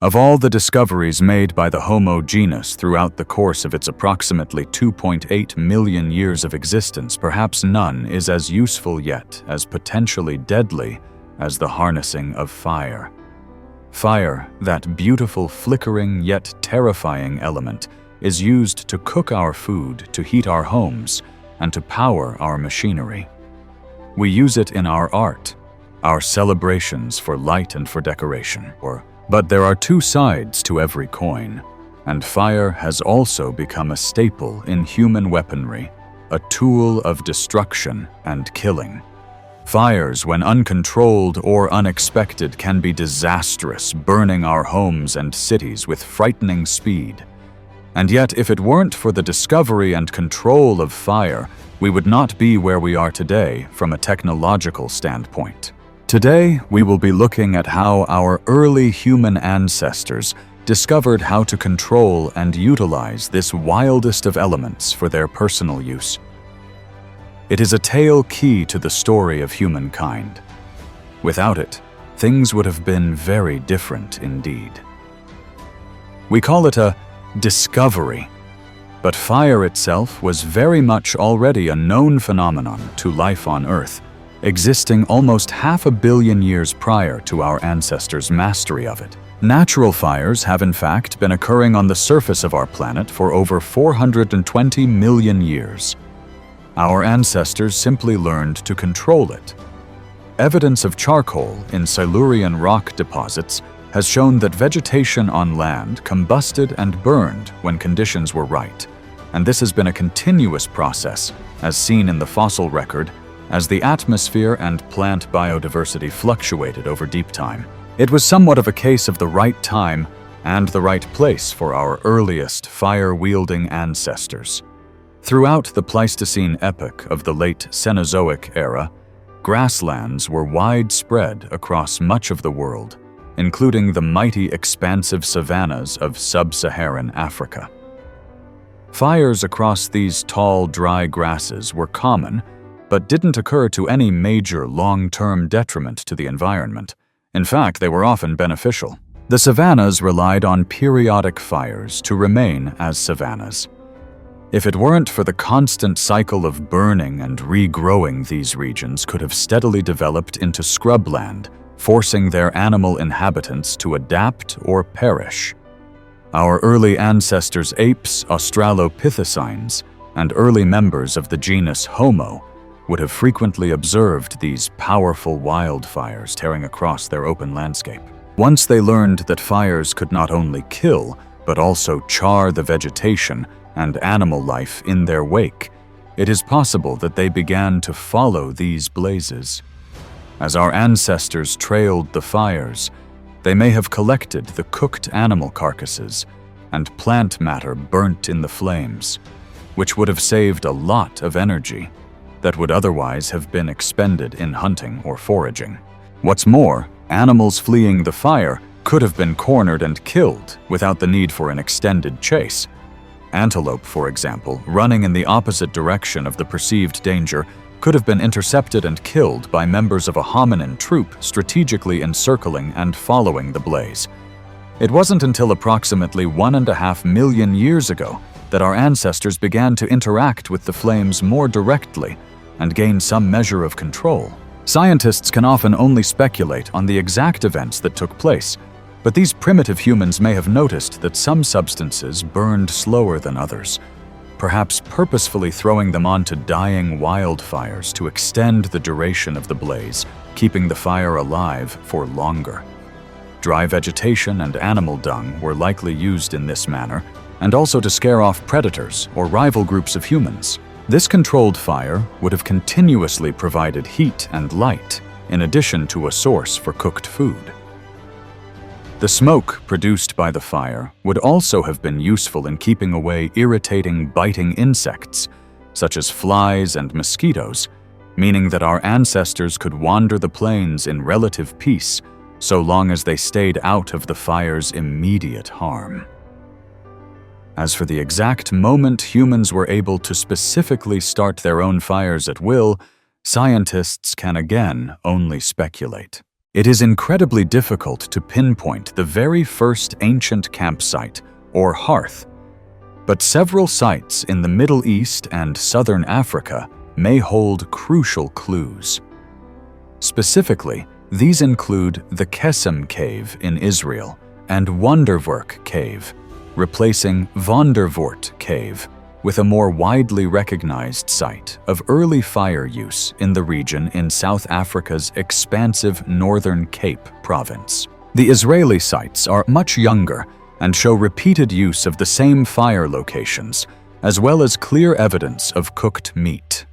Of all the discoveries made by the Homo genus throughout the course of its approximately 2.8 million years of existence, perhaps none is as useful yet as potentially deadly as the harnessing of fire. Fire, that beautiful, flickering yet terrifying element, is used to cook our food, to heat our homes, and to power our machinery. We use it in our art, our celebrations for light and for decoration. But there are two sides to every coin, and fire has also become a staple in human weaponry, a tool of destruction and killing. Fires, when uncontrolled or unexpected, can be disastrous, burning our homes and cities with frightening speed. And yet, if it weren't for the discovery and control of fire, we would not be where we are today from a technological standpoint. Today, we will be looking at how our early human ancestors discovered how to control and utilize this wildest of elements for their personal use. It is a tale key to the story of humankind. Without it, things would have been very different indeed. We call it a discovery, but fire itself was very much already a known phenomenon to life on Earth, existing almost 500 million years prior to our ancestors' mastery of it. Natural fires have in fact been occurring on the surface of our planet for over 420 million years. Our ancestors simply learned to control it. Evidence of charcoal in Silurian rock deposits has shown that vegetation on land combusted and burned when conditions were right, and this has been a continuous process, as seen in the fossil record, as the atmosphere and plant biodiversity fluctuated over deep time. It was somewhat of a case of the right time and the right place for our earliest fire-wielding ancestors. Throughout the Pleistocene epoch of the late Cenozoic era, grasslands were widespread across much of the world, including the mighty expansive savannas of sub-Saharan Africa. Fires across these tall, dry grasses were common, but didn't occur to any major long-term detriment to the environment. In fact, they were often beneficial. The savannas relied on periodic fires to remain as savannas. If it weren't for the constant cycle of burning and regrowing, these regions could have steadily developed into scrubland, forcing their animal inhabitants to adapt or perish. Our early ancestors, apes, australopithecines, and early members of the genus Homo would have frequently observed these powerful wildfires tearing across their open landscape. Once they learned that fires could not only kill, but also char the vegetation and animal life in their wake, it is possible that they began to follow these blazes. As our ancestors trailed the fires, they may have collected the cooked animal carcasses and plant matter burnt in the flames, which would have saved a lot of energy that would otherwise have been expended in hunting or foraging. What's more, animals fleeing the fire could have been cornered and killed without the need for an extended chase. Antelope, for example, running in the opposite direction of the perceived danger, could have been intercepted and killed by members of a hominin troop strategically encircling and following the blaze. It wasn't until approximately 1.5 million years ago that our ancestors began to interact with the flames more directly and gain some measure of control. Scientists can often only speculate on the exact events that took place, but these primitive humans may have noticed that some substances burned slower than others, perhaps purposefully throwing them onto dying wildfires to extend the duration of the blaze, keeping the fire alive for longer. Dry vegetation and animal dung were likely used in this manner, and also to scare off predators or rival groups of humans. This controlled fire would have continuously provided heat and light, in addition to a source for cooked food. The smoke produced by the fire would also have been useful in keeping away irritating, biting insects, such as flies and mosquitoes, meaning that our ancestors could wander the plains in relative peace so long as they stayed out of the fire's immediate harm. As for the exact moment humans were able to specifically start their own fires at will, scientists can again only speculate. It is incredibly difficult to pinpoint the very first ancient campsite, or hearth, but several sites in the Middle East and southern Africa may hold crucial clues. Specifically, these include the Kesem Cave in Israel and Wonderwerk Cave, replacing Vondervoort Cave, with a more widely recognized site of early fire use in the region in South Africa's expansive Northern Cape province. The Israeli sites are much younger and show repeated use of the same fire locations, as well as clear evidence of cooked meat.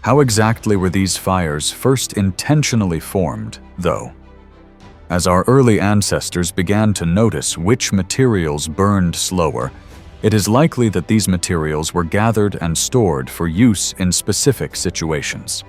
How exactly were these fires first intentionally formed, though? As our early ancestors began to notice which materials burned slower, it is likely that these materials were gathered and stored for use in specific situations.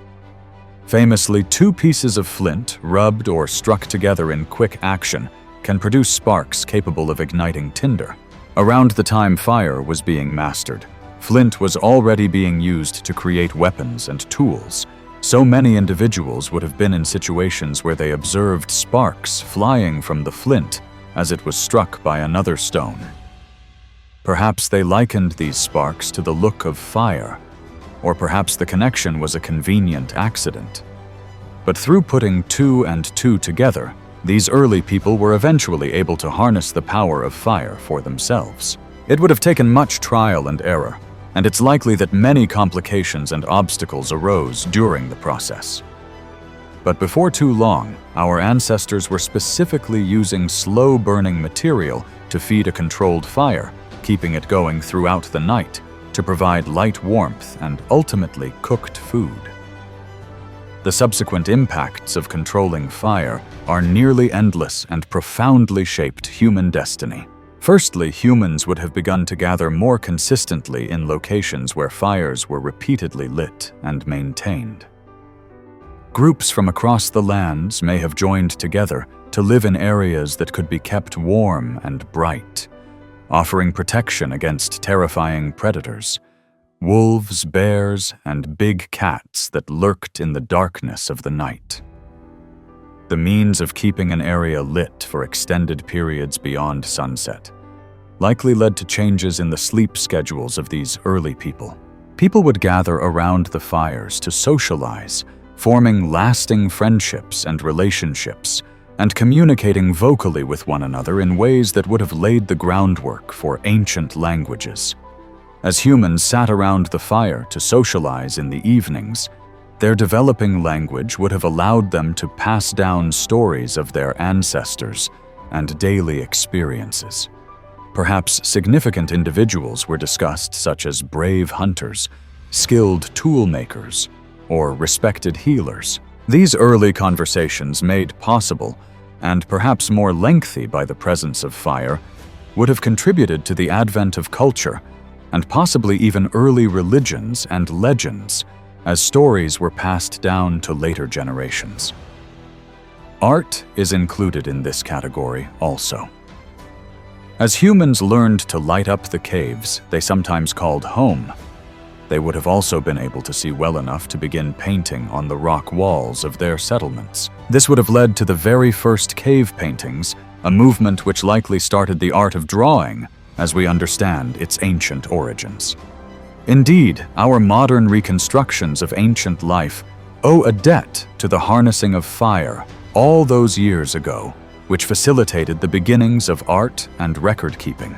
Famously, 2 pieces of flint rubbed or struck together in quick action can produce sparks capable of igniting tinder. Around the time fire was being mastered, flint was already being used to create weapons and tools. So many individuals would have been in situations where they observed sparks flying from the flint as it was struck by another stone. Perhaps they likened these sparks to the look of fire, or perhaps the connection was a convenient accident. But through putting 2 and 2 together, these early people were eventually able to harness the power of fire for themselves. It would have taken much trial and error, and it's likely that many complications and obstacles arose during the process. But before too long, our ancestors were specifically using slow-burning material to feed a controlled fire, keeping it going throughout the night to provide light warmth and ultimately cooked food. The subsequent impacts of controlling fire are nearly endless and profoundly shaped human destiny. Firstly, humans would have begun to gather more consistently in locations where fires were repeatedly lit and maintained. Groups from across the lands may have joined together to live in areas that could be kept warm and bright, offering protection against terrifying predators, wolves, bears, and big cats that lurked in the darkness of the night. The means of keeping an area lit for extended periods beyond sunset likely led to changes in the sleep schedules of these early people. People would gather around the fires to socialize, forming lasting friendships and relationships, and communicating vocally with one another in ways that would have laid the groundwork for ancient languages. As humans sat around the fire to socialize in the evenings, their developing language would have allowed them to pass down stories of their ancestors and daily experiences. Perhaps significant individuals were discussed, such as brave hunters, skilled tool makers, or respected healers. These early conversations, made possible and perhaps more lengthy by the presence of fire, would have contributed to the advent of culture and possibly even early religions and legends, as stories were passed down to later generations. Art is included in this category also. As humans learned to light up the caves they sometimes called home, they would have also been able to see well enough to begin painting on the rock walls of their settlements. This would have led to the very first cave paintings, a movement which likely started the art of drawing as we understand its ancient origins. Indeed, our modern reconstructions of ancient life owe a debt to the harnessing of fire all those years ago, which facilitated the beginnings of art and record-keeping.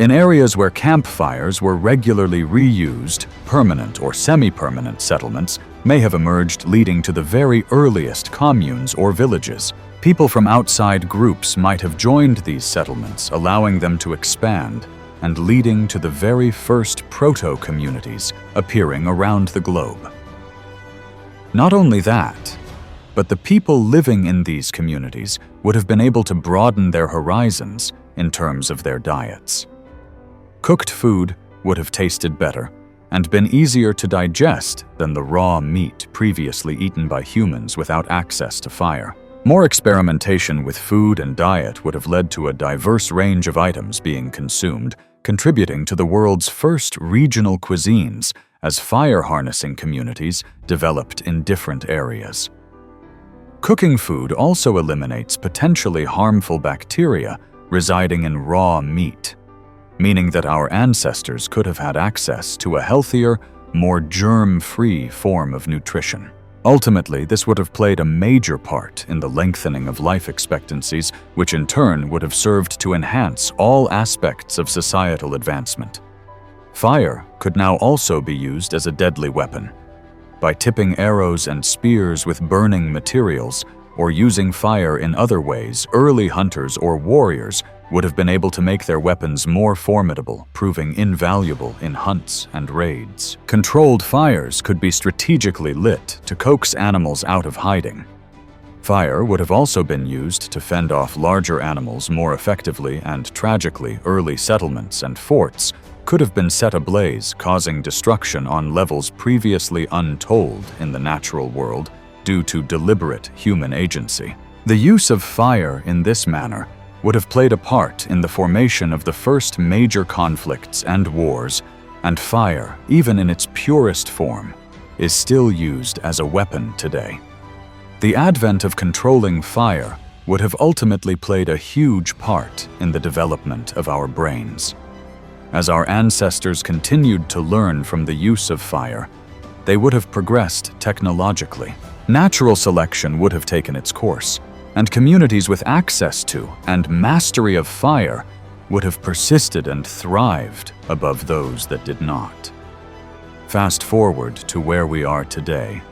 In areas where campfires were regularly reused, permanent or semi-permanent settlements may have emerged, leading to the very earliest communes or villages. People from outside groups might have joined these settlements, allowing them to expand and leading to the very first proto-communities appearing around the globe. Not only that, but the people living in these communities would have been able to broaden their horizons in terms of their diets. Cooked food would have tasted better and been easier to digest than the raw meat previously eaten by humans without access to fire. More experimentation with food and diet would have led to a diverse range of items being consumed, contributing to the world's first regional cuisines as fire harnessing communities developed in different areas. Cooking food also eliminates potentially harmful bacteria residing in raw meat, meaning that our ancestors could have had access to a healthier, more germ-free form of nutrition. Ultimately, this would have played a major part in the lengthening of life expectancies, which in turn would have served to enhance all aspects of societal advancement. Fire could now also be used as a deadly weapon. By tipping arrows and spears with burning materials, or using fire in other ways, early hunters or warriors would have been able to make their weapons more formidable, proving invaluable in hunts and raids. Controlled fires could be strategically lit to coax animals out of hiding. Fire would have also been used to fend off larger animals more effectively, and tragically, early settlements and forts could have been set ablaze, causing destruction on levels previously untold in the natural world due to deliberate human agency. The use of fire in this manner would have played a part in the formation of the first major conflicts and wars, and fire, even in its purest form, is still used as a weapon today. The advent of controlling fire would have ultimately played a huge part in the development of our brains. As our ancestors continued to learn from the use of fire, they would have progressed technologically. Natural selection would have taken its course, and communities with access to and mastery of fire would have persisted and thrived above those that did not. Fast forward to where we are today,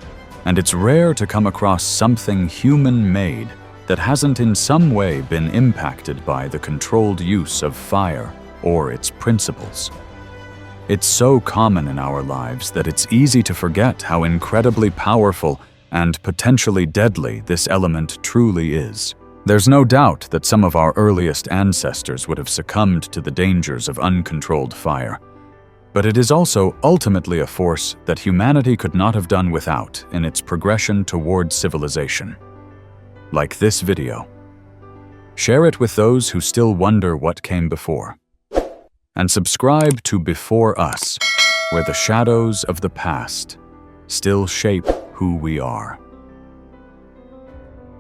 and it's rare to come across something human-made that hasn't in some way been impacted by the controlled use of fire or its principles. It's so common in our lives that it's easy to forget how incredibly powerful and potentially deadly this element truly is. There's no doubt that some of our earliest ancestors would have succumbed to the dangers of uncontrolled fire, but it is also ultimately a force that humanity could not have done without in its progression toward civilization. Like this video. Share it with those who still wonder what came before. And subscribe to Before Us, where the shadows of the past still shape who we are.